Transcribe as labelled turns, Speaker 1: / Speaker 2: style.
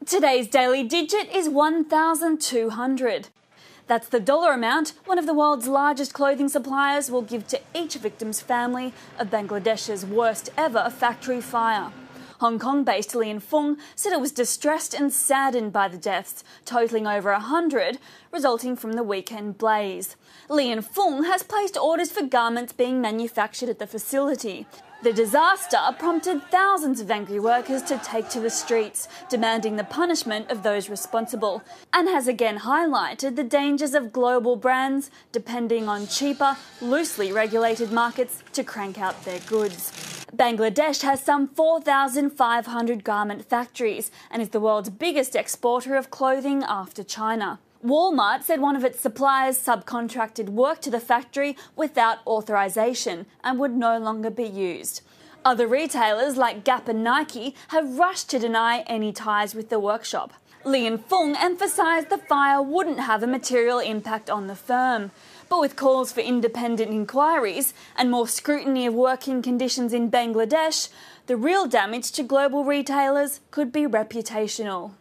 Speaker 1: Today's daily digit is 1,200. That's the dollar amount one of the world's largest clothing suppliers will give to each victim's family of Bangladesh's worst ever factory fire. Hong Kong-based Lian Fung said it was distressed and saddened by the deaths, totalling over 100, resulting from the weekend blaze. Lian Fung has placed orders for garments being manufactured at the facility. The disaster prompted thousands of angry workers to take to the streets, demanding the punishment of those responsible, and has again highlighted the dangers of global brands depending on cheaper, loosely regulated markets to crank out their goods. Bangladesh has some 4,500 garment factories and is the world's biggest exporter of clothing after China. Walmart said one of its suppliers subcontracted work to the factory without authorization and would no longer be used. Other retailers like Gap and Nike have rushed to deny any ties with the workshop. Lian Fung emphasised the fire wouldn't have a material impact on the firm, but with calls for independent inquiries and more scrutiny of working conditions in Bangladesh, the real damage to global retailers could be reputational.